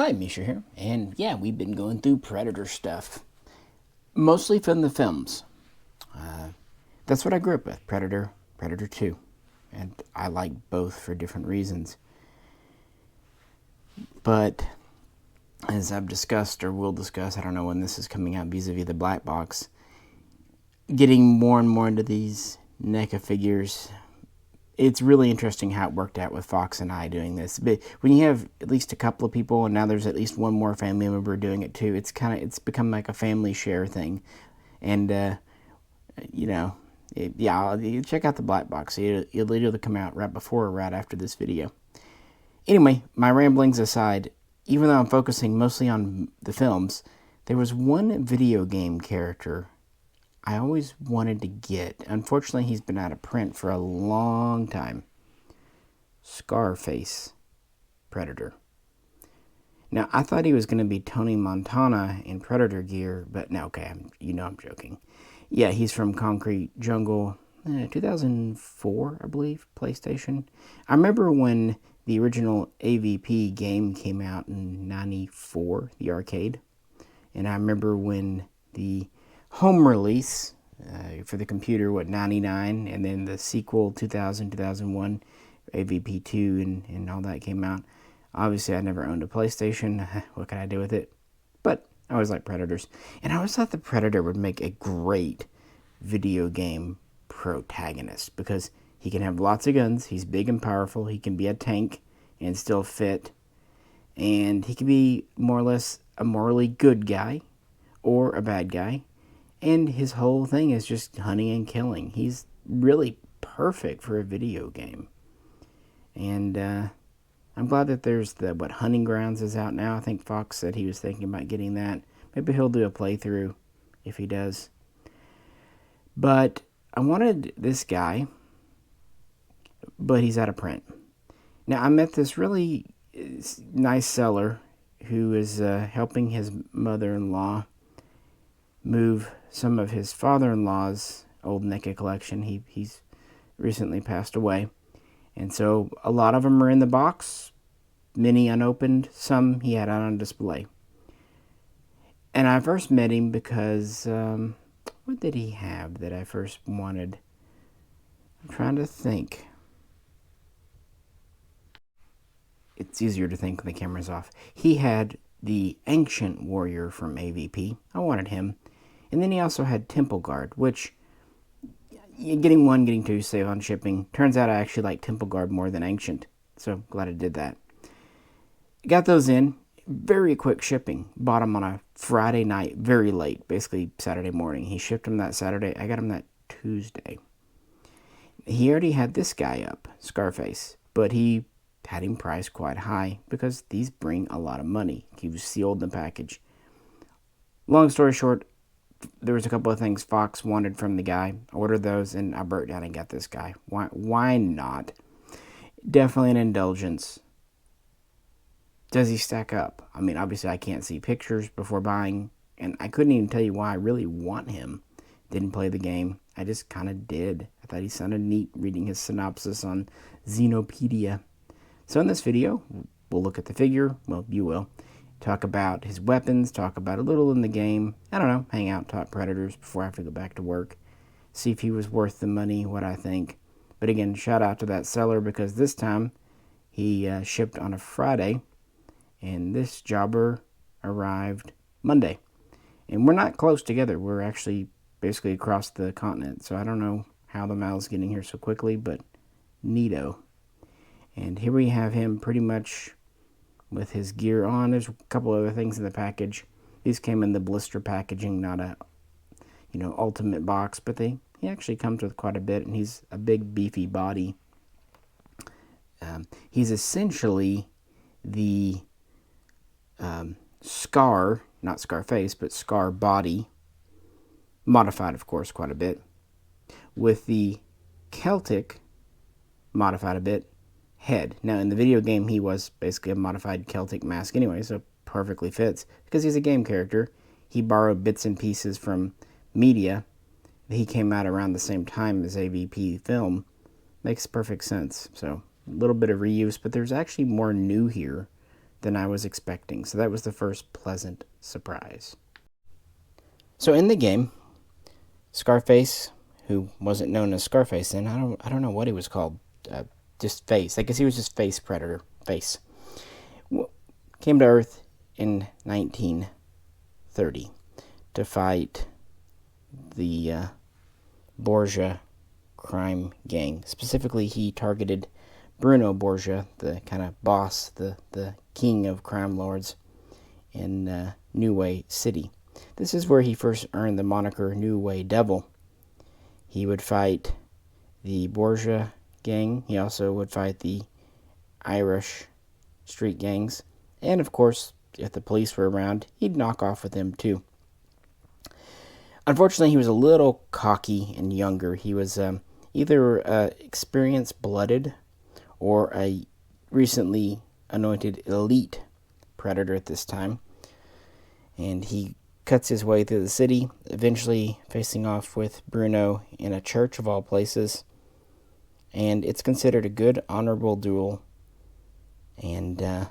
Hi, Misha here, and yeah, we've been going through Predator stuff, mostly from the films. That's what I grew up with, Predator, Predator 2, and I like both for different reasons. But as I've discussed, or will discuss, I don't know when this is coming out vis-a-vis the black box, getting more and more into these NECA figures, it's really interesting how it worked out with Fox and I doing this. But when you have at least a couple of people, and now there's at least one more family member doing it too, it's become like a family share thing. And you know, you check out the black box. It'll either come out right before or right after this video. Anyway, my ramblings aside, even though I'm focusing mostly on the films, there was one video game character I always wanted to get. Unfortunately, he's been out of print for a long time. Scarface, Predator. Now, I thought he was going to be Tony Montana in Predator gear, but no, okay, I'm joking. Yeah, he's from Concrete Jungle, 2004, I believe, PlayStation. I remember when the original AVP game came out in 94, the arcade. And I remember when the home release for the computer, 99, and then the sequel, 2000, 2001, AVP 2 and all that came out. Obviously, I never owned a PlayStation. What can I do with it? But I always liked Predators. And I always thought the Predator would make a great video game protagonist because he can have lots of guns. He's big and powerful. He can be a tank and still fit. And he can be more or less a morally good guy or a bad guy. And his whole thing is just hunting and killing. He's really perfect for a video game. And I'm glad that there's Hunting Grounds is out now. I think Fox said he was thinking about getting that. Maybe he'll do a playthrough if he does. But I wanted this guy, but he's out of print. Now, I met this really nice seller who is helping his mother-in-law move some of his father-in-law's old NECA collection. He's recently passed away. And so a lot of them are in the box, many unopened, some he had out on display. And I first met him because, what did he have that I first wanted? I'm trying to think. It's easier to think when the camera's off. He had the Ancient Warrior from AVP. I wanted him. And then he also had Temple Guard, which, getting one, getting two, save on shipping. Turns out I actually like Temple Guard more than Ancient. So glad I did that. Got those in. Very quick shipping. Bought them on a Friday night, very late, basically Saturday morning. He shipped them that Saturday. I got them that Tuesday. He already had this guy up, Scarface, but he had him priced quite high because these bring a lot of money. He was sealed in the package. Long story short, there was a couple of things Fox wanted from the guy. I ordered those, and I broke down and got this guy. Why not? Definitely an indulgence. Does he stack up? I mean, obviously I can't see pictures before buying, and I couldn't even tell you why I really want him. Didn't play the game. I just kind of did. I thought he sounded neat reading his synopsis on Xenopedia. So in this video, we'll look at the figure. Well, you will. Talk about his weapons, talk about a little in the game. I don't know, hang out, talk Predators before I have to go back to work. See if he was worth the money, what I think. But again, shout out to that seller because this time he shipped on a Friday and this jobber arrived Monday. And we're not close together. We're actually basically across the continent. So I don't know how the mail's getting here so quickly, but neato. And here we have him pretty much with his gear on. There's a couple other things in the package. These came in the blister packaging, not a, ultimate box, but he actually comes with quite a bit, and he's a big, beefy body. He's essentially the Scar, not Scarface, but Scar body, modified, of course, quite a bit, with the Celtic, modified a bit, head. Now, in the video game, he was basically a modified Celtic mask anyway, so perfectly fits. Because he's a game character, he borrowed bits and pieces from media. He came out around the same time as AVP film. Makes perfect sense. So, a little bit of reuse, but there's actually more new here than I was expecting. So that was the first pleasant surprise. So in the game, Scarface, who wasn't known as Scarface then, I don't know what he was called, just Face. I guess he was just Face Predator, Face. Came to Earth in 1930 to fight the Borgia crime gang. Specifically, he targeted Bruno Borgia, the kind of boss, the king of crime lords in New Way City. This is where he first earned the moniker New Way Devil. He would fight the Borgia gang. He also would fight the Irish street gangs. And of course, if the police were around, he'd knock off with them too. Unfortunately, he was a little cocky and younger. He was either experienced blooded or a recently anointed elite predator at this time. And he cuts his way through the city, eventually facing off with Bruno in a church of all places. And it's considered a good, honorable duel. And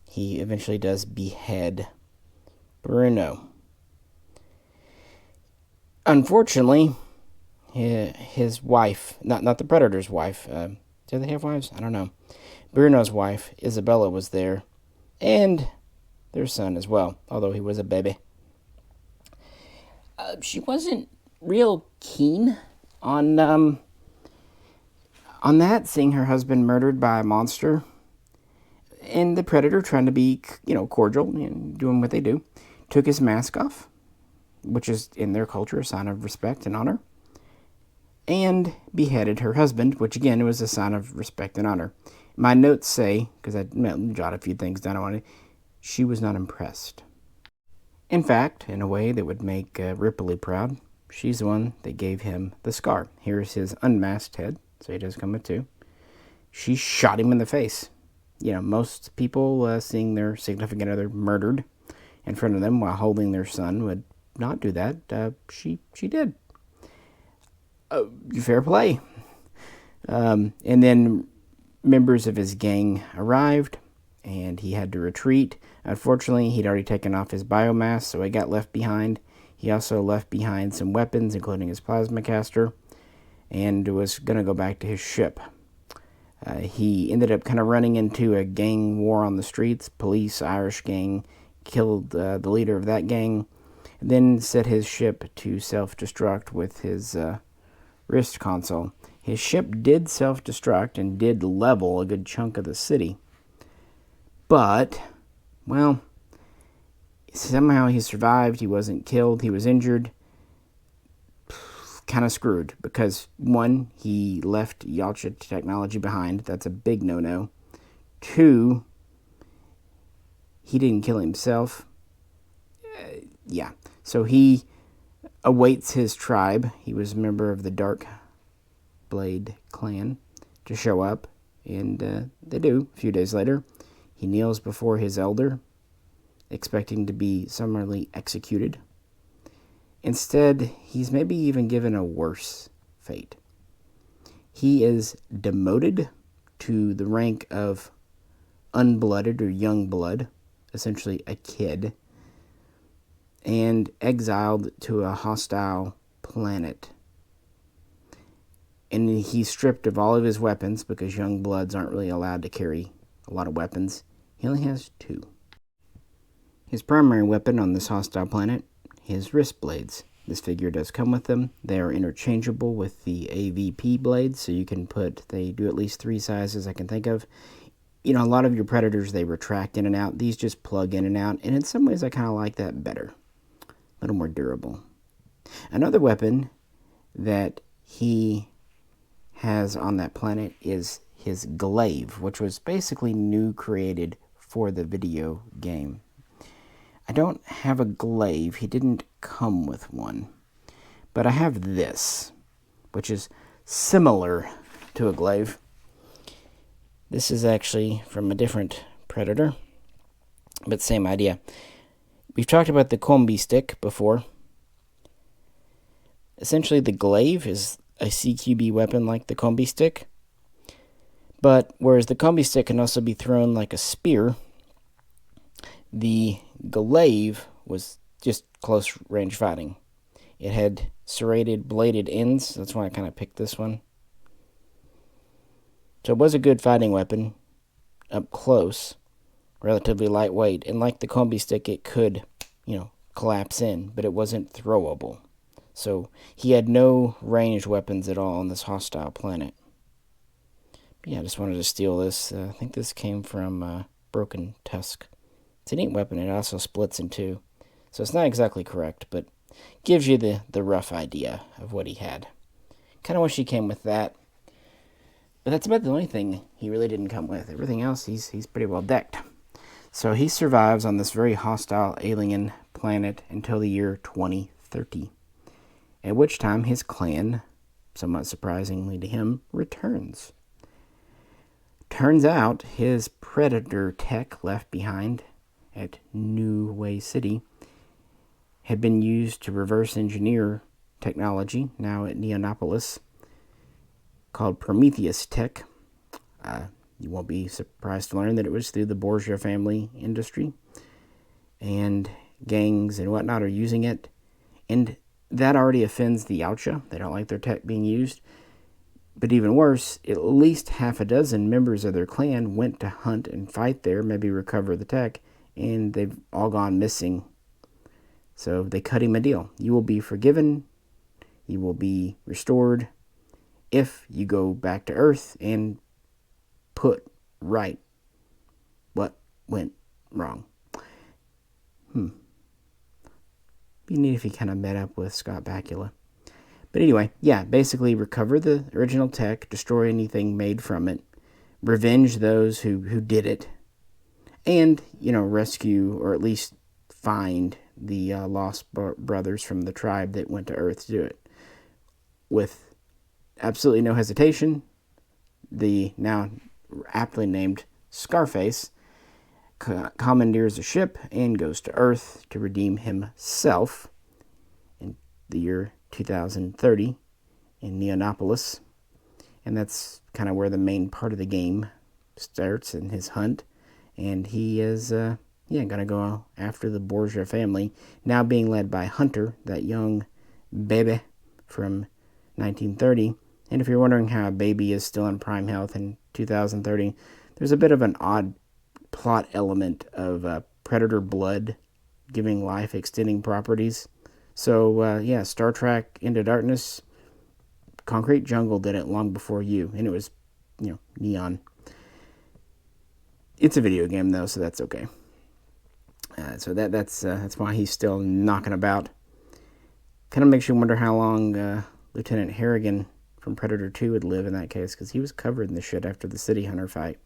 he eventually does behead Bruno. Unfortunately, his wife, not the Predator's wife, do they have wives? I don't know. Bruno's wife, Isabella, was there, and their son as well, although he was a baby. She wasn't real keen on that, seeing her husband murdered by a monster. And the Predator, trying to be, cordial and doing what they do, took his mask off, which is in their culture a sign of respect and honor, and beheaded her husband, which again was a sign of respect and honor. My notes say, because I jot a few things down on it, she was not impressed. In fact, in a way that would make Ripley proud, she's the one that gave him the scar. Here's his unmasked head, so he does come with two. She shot him in the face. Most people seeing their significant other murdered in front of them while holding their son would not do that. She did. Fair play. And then members of his gang arrived, and he had to retreat. Unfortunately, he'd already taken off his biomass, so he got left behind. He also left behind some weapons, including his plasma caster, and was going to go back to his ship. He ended up kind of running into a gang war on the streets. Police, Irish gang, killed the leader of that gang, and then set his ship to self-destruct with his wrist console. His ship did self-destruct and did level a good chunk of the city. But, well, somehow he survived. He wasn't killed. He was injured. Kind of screwed because, one, he left Yacha technology behind. That's a big no-no. Two, he didn't kill himself. So he awaits his tribe. He was a member of the Dark Blade clan to show up, and they do. A few days later, he kneels before his elder, expecting to be summarily executed. Instead, he's maybe even given a worse fate. He is demoted to the rank of unblooded or young blood, essentially a kid, and exiled to a hostile planet. And he's stripped of all of his weapons because young bloods aren't really allowed to carry a lot of weapons. He only has two. His primary weapon on this hostile planet, his wrist blades. This figure does come with them. They are interchangeable with the AVP blades, so you can they do at least 3 sizes I can think of. A lot of your Predators, they retract in and out. These just plug in and out, and in some ways I kind of like that better. A little more durable. Another weapon that he has on that planet is his glaive, which was basically new created for the video game. I don't have a glaive. He didn't come with one. But I have this, which is similar to a glaive. This is actually from a different Predator, but same idea. We've talked about the combi stick before. Essentially, the glaive is a CQB weapon like the combi stick, But whereas the combi stick can also be thrown like a spear, the glaive was just close range fighting. It had serrated bladed ends. That's why I kind of picked this one. So it was a good fighting weapon up close, relatively lightweight. And like the combi stick, it could, collapse in, but it wasn't throwable. So he had no ranged weapons at all on this hostile planet. But yeah, I just wanted to steal this. I think this came from Broken Tusk. It's a neat weapon. It also splits in two. So it's not exactly correct, but gives you the rough idea of what he had. Kind of wish he came with that. But that's about the only thing he really didn't come with. Everything else, he's pretty well decked. So he survives on this very hostile alien planet until the year 2030, at which time his clan, somewhat surprisingly to him, returns. Turns out his Predator tech left behind at New Way City had been used to reverse engineer technology, now at Neonopolis, called Prometheus Tech. You won't be surprised to learn that it was through the Borgia family industry, and gangs and whatnot are using it. And that already offends the Yautja. They don't like their tech being used. But even worse, at least half a dozen members of their clan went to hunt and fight there, maybe recover the tech, and they've all gone missing. So they cut him a deal. You will be forgiven. You will be restored if you go back to Earth and put right what went wrong. Be neat if he kind of met up with Scott Bakula. But anyway, yeah, basically recover the original tech, destroy anything made from it, revenge those who did it, and, rescue or at least find the lost brothers from the tribe that went to Earth to do it. With absolutely no hesitation, the now aptly named Scarface commandeers a ship and goes to Earth to redeem himself in the year 2030 in Neonopolis. And that's kind of where the main part of the game starts in his hunt. And he is, going to go after the Borgia family, now being led by Hunter, that young baby from 1930. And if you're wondering how a baby is still in prime health in 2030, there's a bit of an odd plot element of predator blood giving life extending properties. So, Star Trek Into Darkness, Concrete Jungle did it long before you, and it was, neon. It's a video game, though, so that's okay. So that's why he's still knocking about. Kind of makes you wonder how long Lieutenant Harrigan from Predator 2 would live in that case, because he was covered in the shit after the City Hunter fight.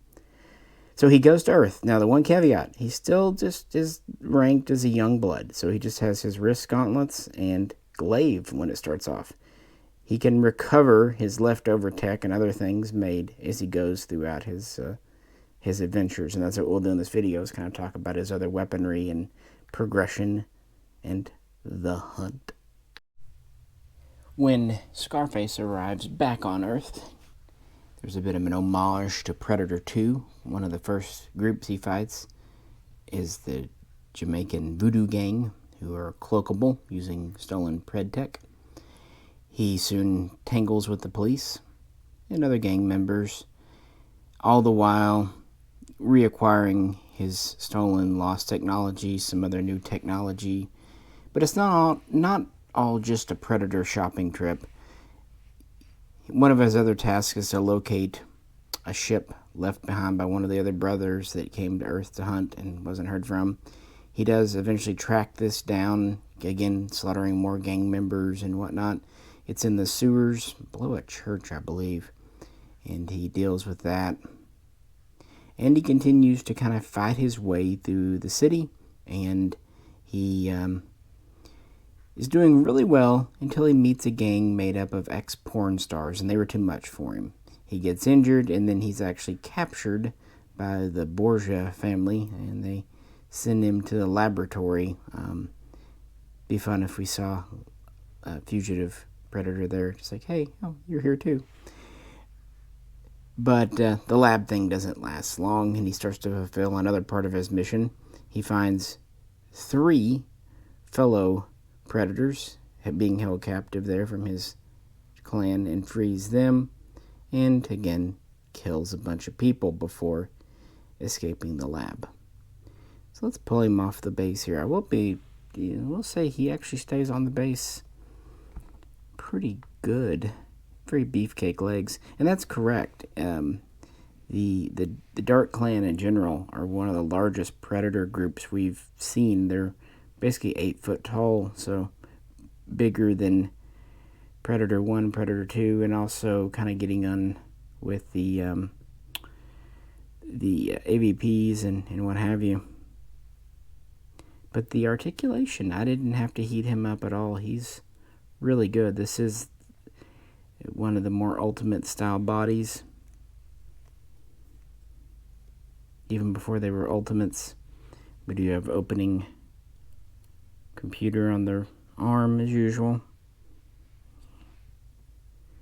So he goes to Earth. Now, the one caveat, he still just is ranked as a young blood, so he just has his wrist gauntlets and glaive when it starts off. He can recover his leftover tech and other things made as he goes throughout his adventures, and that's what we'll do in this video, is kind of talk about his other weaponry and progression and the hunt. When Scarface arrives back on Earth, there's a bit of an homage to Predator 2. One of the first groups he fights is the Jamaican voodoo gang, who are cloakable using stolen pred tech. He soon tangles with the police and other gang members, all the while reacquiring his stolen lost technology, some other new technology. But it's not all just a Predator shopping trip. One of his other tasks is to locate a ship left behind by one of the other brothers that came to Earth to hunt and wasn't heard from. He does eventually track this down, again, slaughtering more gang members and whatnot. It's in the sewers below a church, I believe, and he deals with that. And he continues to kind of fight his way through the city, and he is doing really well until he meets a gang made up of ex-porn stars, and they were too much for him. He gets injured, and then he's actually captured by the Borgia family, and they send him to the laboratory. Be fun if we saw a fugitive predator there, just like, hey, oh, you're here too. But the lab thing doesn't last long, and he starts to fulfill another part of his mission. He finds 3 fellow predators being held captive there from his clan and frees them, and again kills a bunch of people before escaping the lab. So let's pull him off the base here. We'll say he actually stays on the base pretty good. Very beefcake legs, and that's correct. The Dark Clan in general are one of the largest predator groups we've seen. They're basically 8 foot tall, so bigger than Predator 1, Predator 2, and also kind of getting on with the AVPs and what have you. But the articulation, I didn't have to heat him up at all. He's really good. This is one of the more ultimate style bodies. Even before they were ultimates. We do have opening computer on their arm as usual.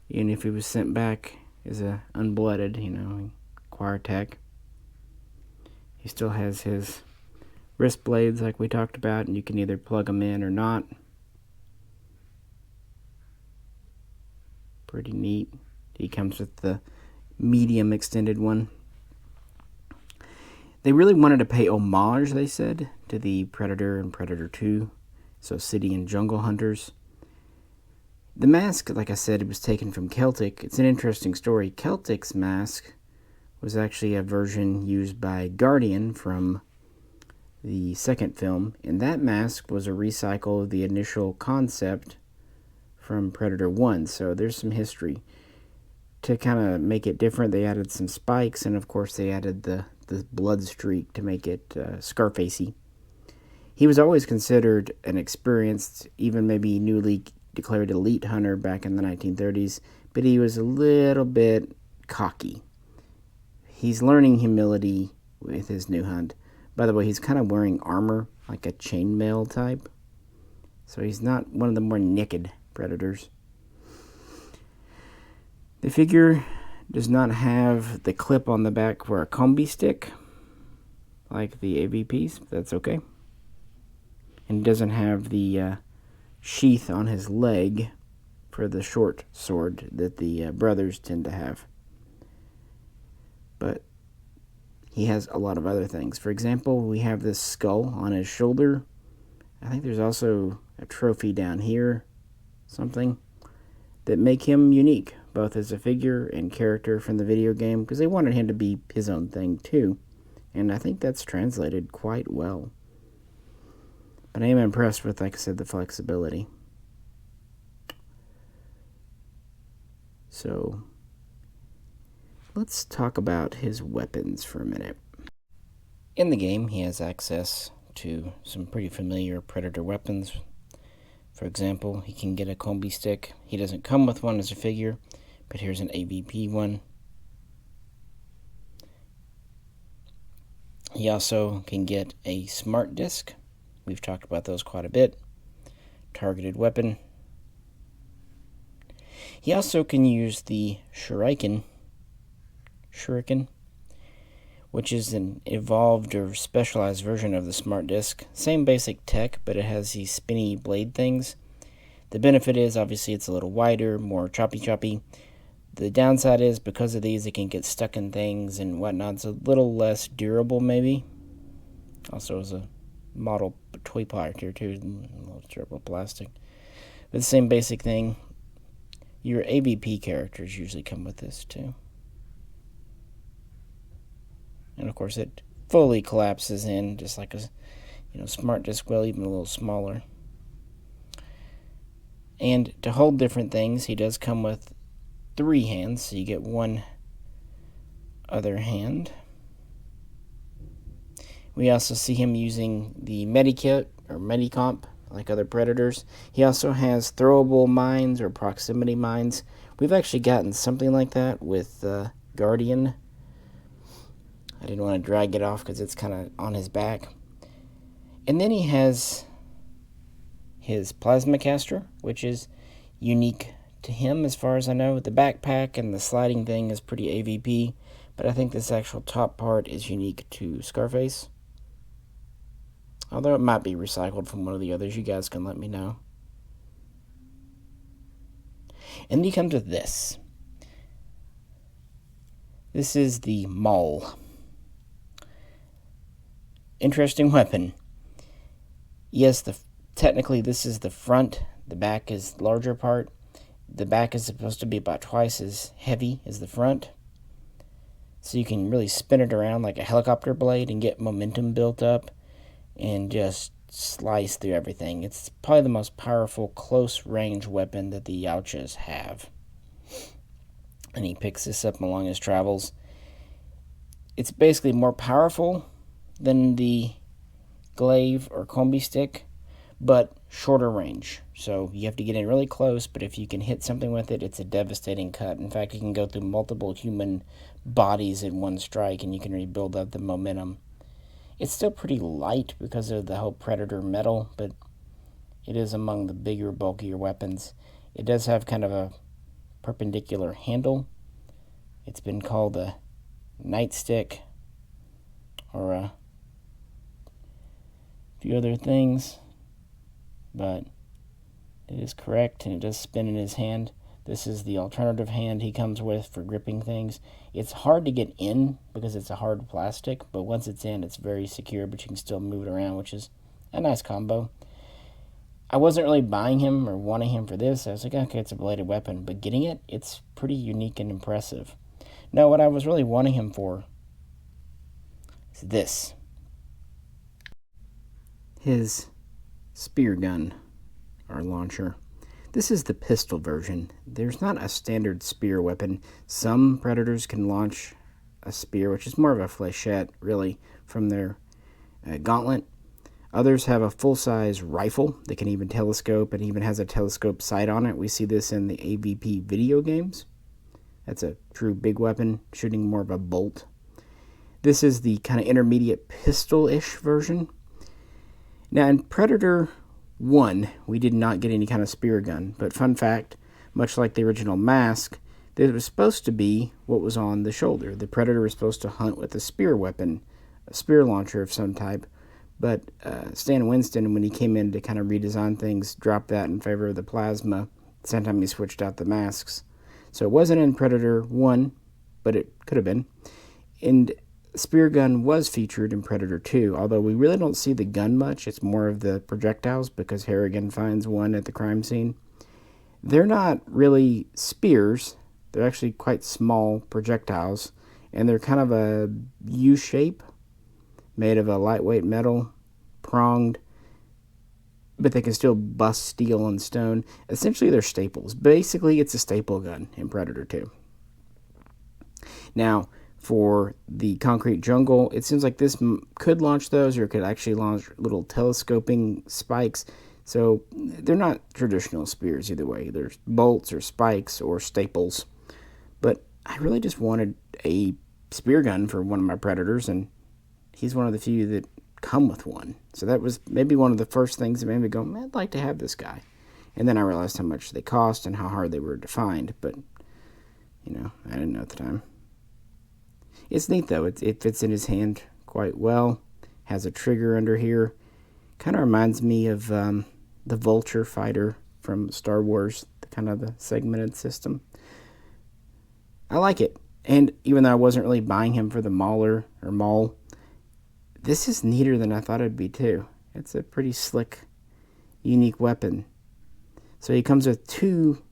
Even if he was sent back as a unblooded, Acquire Tech. He still has his wrist blades like we talked about, and you can either plug them in or not. Pretty neat. He comes with the medium extended one. They really wanted to pay homage, they said, to the Predator and Predator 2, so City and Jungle Hunters. The mask, like I said, it was taken from Celtic. It's an interesting story. Celtic's mask was actually a version used by Guardian from the second film, and that mask was a recycle of the initial concept from Predator 1, so there's some history. To kind of make it different, they added some spikes, and of course they added the blood streak to make it Scarfacey. He was always considered an experienced, even maybe newly declared elite hunter back in the 1930s, but he was a little bit cocky. He's learning humility with his new hunt. By the way, he's kind of wearing armor, like a chainmail type, so he's not one of the more naked predators. The figure does not have the clip on the back for a combi stick like the AVPs, but that's okay. And he doesn't have the sheath on his leg for the short sword that the brothers tend to have. But he has a lot of other things. For example, we have this skull on his shoulder. I think there's also a trophy down here, something, that make him unique, both as a figure and character from the video game, because they wanted him to be his own thing too. And I think that's translated quite well. But I am impressed with, like I said, the flexibility. So, let's talk about his weapons for a minute. In the game, he has access to some pretty familiar Predator weapons. For example, he can get a combi stick. He doesn't come with one as a figure, but here's an AVP one. He also can get a smart disc. We've talked about those quite a bit. Targeted weapon. He also can use the shuriken, which is an evolved or specialized version of the smart disc. Same basic tech, but it has these spinny blade things. The benefit is, obviously, it's a little wider, more choppy. The downside is, because of these, it can get stuck in things and whatnot. It's a little less durable, maybe. Also, as a model toy part here, too, a little durable plastic. But the same basic thing. Your AVP characters usually come with this, too. And of course, it fully collapses in, just like a smart disc will, even a little smaller. And to hold different things, he does come with 3 hands, so you get one other hand. We also see him using the Medikit or Medicomp, like other predators. He also has throwable mines or proximity mines. We've actually gotten something like that with Guardian. I didn't want to drag it off because it's kind of on his back. And then he has his plasma caster, which is unique to him as far as I know. The backpack and the sliding thing is pretty AVP, but I think this actual top part is unique to Scarface. Although it might be recycled from one of the others, you guys can let me know. And then you come to this. This is the Maul. Interesting weapon. Yes, technically this is the front. The back is larger part. The back is supposed to be about twice as heavy as the front. So you can really spin it around like a helicopter blade and get momentum built up and just slice through everything. It's probably the most powerful close-range weapon that the Yautjas have. And he picks this up along his travels. It's basically more powerful than the glaive or combi stick, but shorter range. So you have to get in really close, but if you can hit something with it, it's a devastating cut. In fact, you can go through multiple human bodies in one strike, and you can rebuild up the momentum. It's still pretty light because of the whole Predator metal, but it is among the bigger, bulkier weapons. It does have kind of a perpendicular handle. It's been called a nightstick or a few other things, but it is correct, and it does spin in his hand. This is the alternative hand he comes with for gripping things. It's hard to get in because it's a hard plastic, but once it's in, it's very secure, but you can still move it around, which is a nice combo. I wasn't really buying him or wanting him for this. I was like, okay, it's a bladed weapon, but getting it, it's pretty unique and impressive. No, what I was really wanting him for is this. His spear gun, or launcher. This is the pistol version. There's not a standard spear weapon. Some Predators can launch a spear, which is more of a fléchette, really, from their gauntlet. Others have a full-size rifle that can even telescope and even has a telescope sight on it. We see this in the AVP video games. That's a true big weapon, shooting more of a bolt. This is the kind of intermediate pistol-ish version. Now, in Predator 1, we did not get any kind of spear gun, but fun fact, much like the original Mask, that it was supposed to be what was on the shoulder. The Predator was supposed to hunt with a spear weapon, a spear launcher of some type, but Stan Winston, when he came in to kind of redesign things, dropped that in favor of the plasma. Same time he switched out the masks. So it wasn't in Predator 1, but it could have been. And spear gun was featured in Predator 2, although we really don't see the gun much. It's more of the projectiles because Harrigan finds one at the crime scene. They're not really spears. They're actually quite small projectiles, and they're kind of a U shape, made of a lightweight metal, pronged, but they can still bust steel and stone. Essentially, they're staples. Basically, it's a staple gun in Predator 2. Now, for the concrete jungle, it seems like this could launch those, or it could actually launch little telescoping spikes. So they're not traditional spears either way. There's bolts or spikes or staples. But I really just wanted a spear gun for one of my Predators, and he's one of the few that come with one. So that was maybe one of the first things that made me go, man, I'd like to have this guy. And then I realized how much they cost and how hard they were to find. But, I didn't know at the time. It's neat, though. It fits in his hand quite well. Has a trigger under here. Kind of reminds me of the Vulture fighter from Star Wars, the segmented system. I like it. And even though I wasn't really buying him for the Mauler or Maul, this is neater than I thought it'd be, too. It's a pretty slick, unique weapon. So he comes with two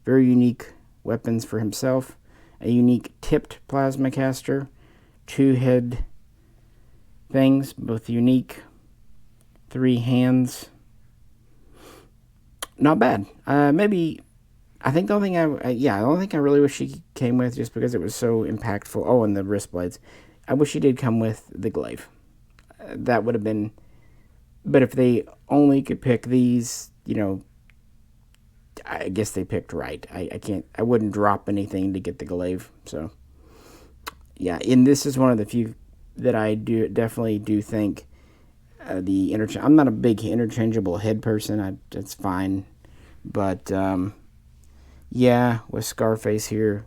very unique weapons for himself. A unique tipped plasma caster, two head things, both unique, 3 hands. Not bad. I think the only thing I really wish he came with, just because it was so impactful. Oh, and the wrist blades. I wish he did come with the glaive. That would have been. But if they only could pick these, I guess they picked right. I wouldn't drop anything to get the glaive. So, yeah, and this is one of the few that I definitely do think I'm not a big interchangeable head person. That's fine, but Yeah, with Scarface here,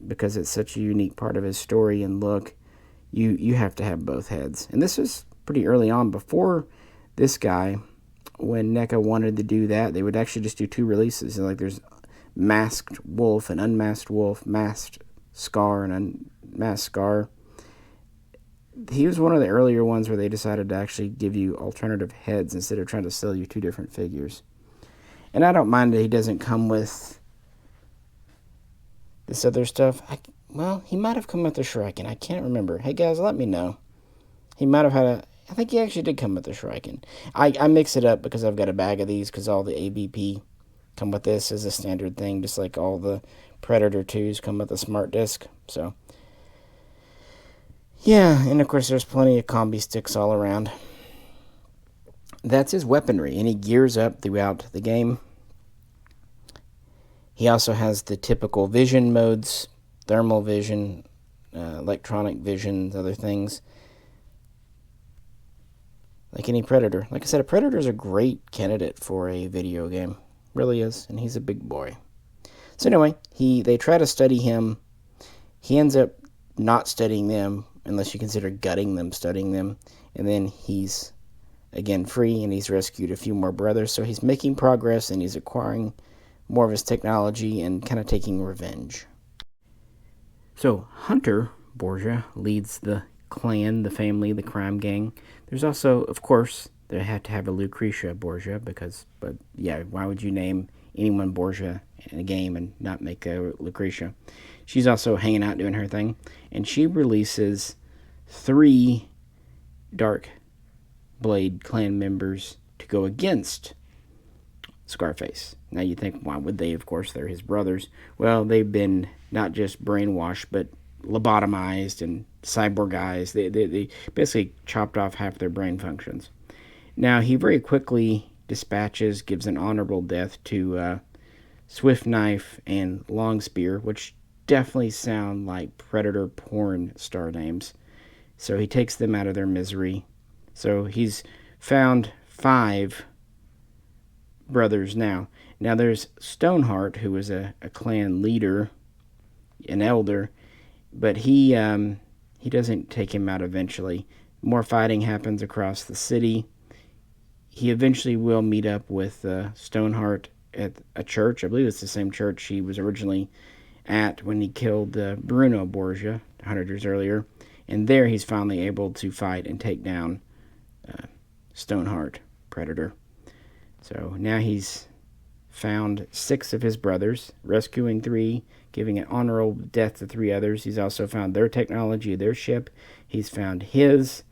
because it's such a unique part of his story and look, you have to have both heads. And this was pretty early on before this guy. When NECA wanted to do that, they would actually just do two releases. Like there's Masked Wolf and Unmasked Wolf, Masked Scar and Unmasked Scar. He was one of the earlier ones where they decided to actually give you alternative heads instead of trying to sell you two different figures. And I don't mind that he doesn't come with this other stuff. Well, he might have come with the Shuriken. I can't remember. Hey guys, let me know. He might have had a. I think he actually did come with the Shuriken. I mix it up because I've got a bag of these because all the AVP come with this as a standard thing, just like all the Predator 2s come with a smart disc. So, yeah, and of course there's plenty of combi sticks all around. That's his weaponry, and he gears up throughout the game. He also has the typical vision modes, thermal vision, electronic vision, other things. Like any Predator. Like I said, a Predator is a great candidate for a video game. Really is, and he's a big boy. So anyway, they try to study him. He ends up not studying them, unless you consider gutting them, studying them. And then he's, again, free, and he's rescued a few more brothers. So he's making progress, and he's acquiring more of his technology and kind of taking revenge. So Hunter Borgia leads the clan, the family, the crime gang. There's also, of course, they had to have a Lucretia Borgia because, but yeah, why would you name anyone Borgia in a game and not make a Lucretia? She's also hanging out doing her thing, and she releases 3 Dark Blade clan members to go against Scarface. Now you think, why would they? Of course, they're his brothers. Well, they've been not just brainwashed, but lobotomized and cyborgized. They basically chopped off half their brain functions. Now, he very quickly dispatches, gives an honorable death to Swift Knife and Long Spear, which definitely sound like Predator porn star names. So he takes them out of their misery. So he's found 5 brothers now. Now there's Stoneheart, who was a clan leader, an elder, but he doesn't take him out eventually. More fighting happens across the city. He eventually will meet up with Stoneheart at a church. I believe it's the same church he was originally at when he killed Bruno Borgia 100 years earlier. And there he's finally able to fight and take down Stoneheart, Predator. So now he's found 6 of his brothers, rescuing 3, giving an honorable death to 3 others. He's also found their technology, their ship. He's found his.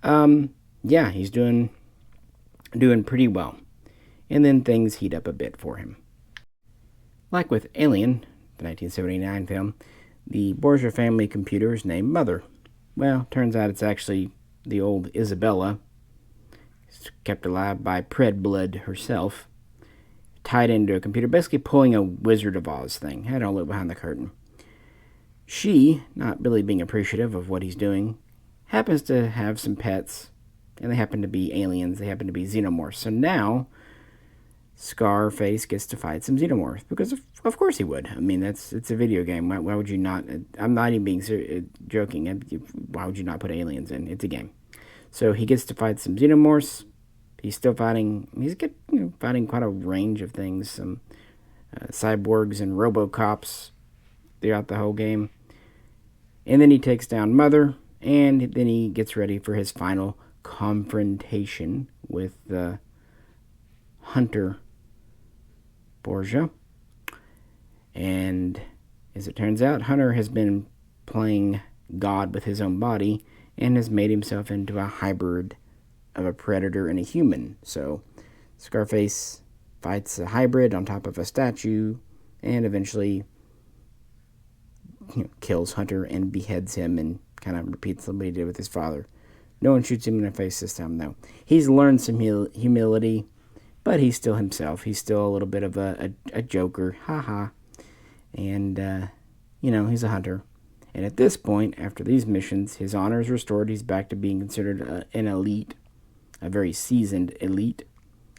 Yeah, he's doing pretty well. And then things heat up a bit for him. Like with Alien, the 1979 film, the Borgia family computer is named Mother. Well, turns out it's actually the old Isabella, kept alive by Pred Blood herself, tied into a computer, basically pulling a Wizard of Oz thing. I don't look behind the curtain. She, not really being appreciative of what he's doing, happens to have some pets, and they happen to be aliens. They happen to be xenomorphs. So now Scarface gets to fight some xenomorphs, because of course he would. I mean, it's a video game. Why would you not? I'm not even being joking. Why would you not put aliens in? It's a game. So he gets to fight some xenomorphs. He's still fighting. He's fighting quite a range of things. Some cyborgs and RoboCops throughout the whole game. And then he takes down Mother, and then he gets ready for his final confrontation with Hunter Borgia. And as it turns out, Hunter has been playing God with his own body and has made himself into a hybrid of a predator and a human. So Scarface fights a hybrid on top of a statue and eventually kills Hunter and beheads him and kind of repeats what he did with his father. No one shoots him in the face this time, though. He's learned some humility, but he's still himself. He's still a little bit of a joker. Ha. And, he's a hunter. And at this point, after these missions, his honor is restored. He's back to being considered an elite, a very seasoned elite.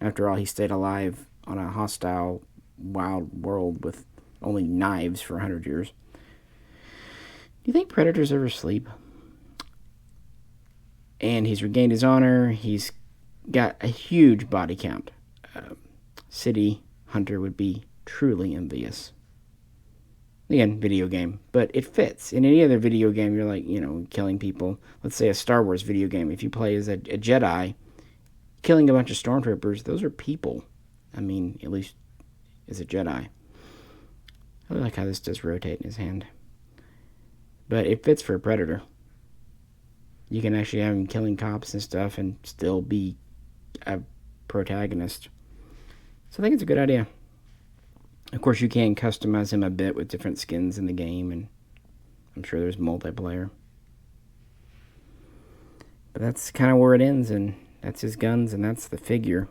After all, he stayed alive on a hostile, wild world with only knives for 100 years. Do you think predators ever sleep? And he's regained his honor. He's got a huge body count. City Hunter would be truly envious. Again, video game, but it fits. In any other video game, you're like, killing people. Let's say a Star Wars video game. If you play as a Jedi, killing a bunch of stormtroopers, those are people. I mean, at least as a Jedi. I really like how this does rotate in his hand. But it fits for a predator. You can actually have him killing cops and stuff and still be a protagonist. So I think it's a good idea. Of course, you can customize him a bit with different skins in the game, and I'm sure there's multiplayer. But that's kind of where it ends, and that's his guns, and that's the figure.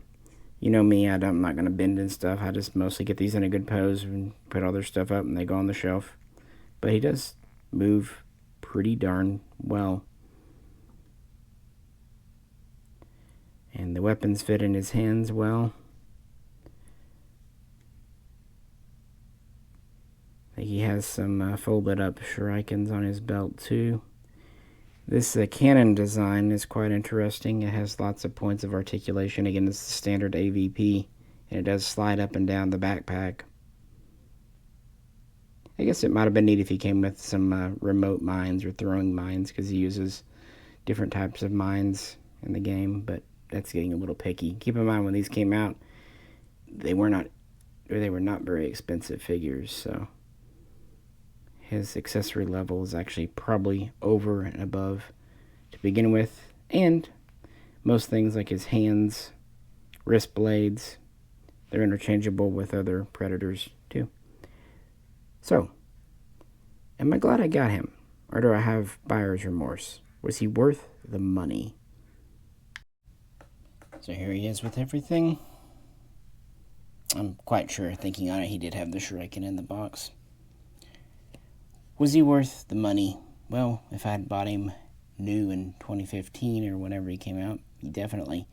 You know me, I'm not going to bend and stuff. I just mostly get these in a good pose and put all their stuff up, and they go on the shelf. But he does move pretty darn well. And the weapons fit in his hands well. I think he has some folded up shurikens on his belt too. This cannon design is quite interesting. It has lots of points of articulation. Again, it's the standard AVP, and it does slide up and down the backpack. I guess it might have been neat if he came with some remote mines or throwing mines, because he uses different types of mines in the game, but that's getting a little picky. Keep in mind, when these came out, they were not very expensive figures, so his accessory level is actually probably over and above to begin with. And most things like his hands, wrist blades, they're interchangeable with other predators too. So, am I glad I got him? Or do I have buyer's remorse? Was he worth the money? So here he is with everything. I'm quite sure, thinking on it, he did have the shuriken in the box. Was he worth the money? Well, if I had bought him new in 2015 or whenever he came out, definitely.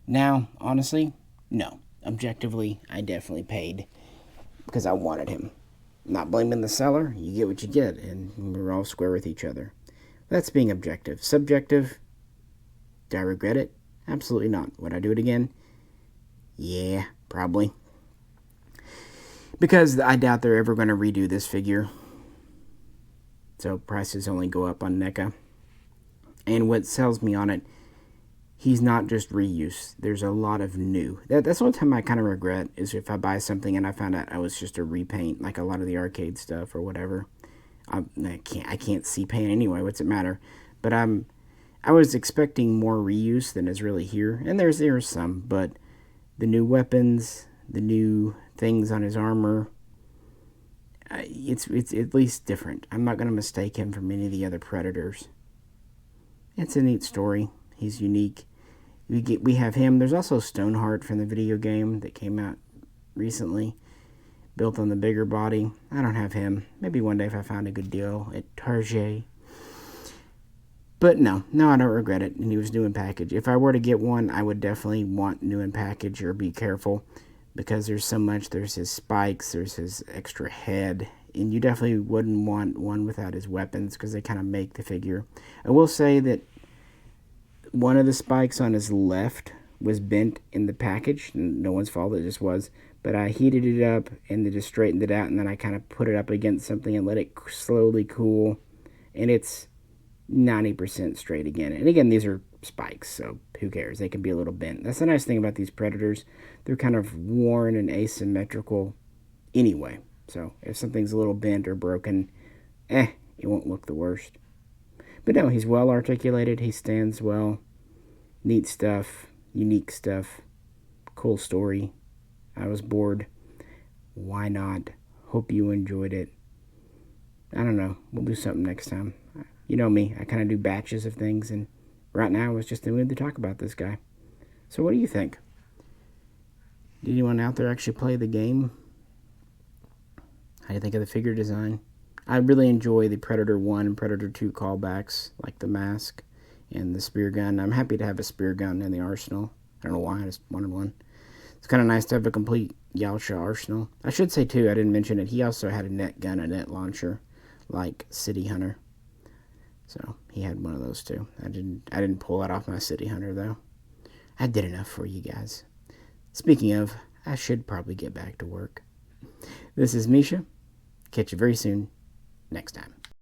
Now, honestly, no. Objectively, I definitely paid because I wanted him. Not blaming the seller. You get what you get, and we're all square with each other. That's being objective. Subjective, do I regret it? Absolutely not. Would I do it again? Yeah, probably. Because I doubt they're ever going to redo this figure. So prices only go up on NECA. And what sells me on it, he's not just reuse. There's a lot of new. That's the only time I kind of regret is if I buy something and I found out I was just a repaint, like a lot of the arcade stuff or whatever. I can't see paint anyway. What's it matter? But I was expecting more reuse than is really here. And there's some, but the new weapons, the new things on his armor, it's at least different. I'm not going to mistake him from any of the other Predators. It's a neat story. He's unique. We have him. There's also Stoneheart from the video game that came out recently, built on the bigger body. I don't have him. Maybe one day if I found a good deal at Target. But no, I don't regret it. And he was new in package. If I were to get one, I would definitely want new in package, or be careful, because there's so much. There's his spikes, there's his extra head, and you definitely wouldn't want one without his weapons, because they kind of make the figure. I will say that one of the spikes on his left was bent in the package. No one's fault, it just was. But I heated it up and then just straightened it out, and then I kind of put it up against something and let it slowly cool, and it's 90% straight again. And again, these are spikes, so who cares? They can be a little bent. That's the nice thing about these Predators. They're kind of worn and asymmetrical anyway. So if something's a little bent or broken, it won't look the worst. But no, he's well articulated. He stands well. Neat stuff. Unique stuff. Cool story. I was bored. Why not? Hope you enjoyed it. I don't know. We'll do something next time. You know me. I kind of do batches of things, and right now I was just in the mood to talk about this guy. So what do you think? Did anyone out there actually play the game? How do you think of the figure design? I really enjoy the Predator 1 and Predator 2 callbacks, like the mask and the spear gun. I'm happy to have a spear gun in the arsenal. I don't know why, I just wanted one. It's kind of nice to have a complete Yaosha arsenal. I should say, too, I didn't mention it, he also had a net gun, a net launcher, like City Hunter. So, he had one of those, too. I didn't pull that off my City Hunter, though. I did enough for you guys. Speaking of, I should probably get back to work. This is Misha. Catch you very soon next time.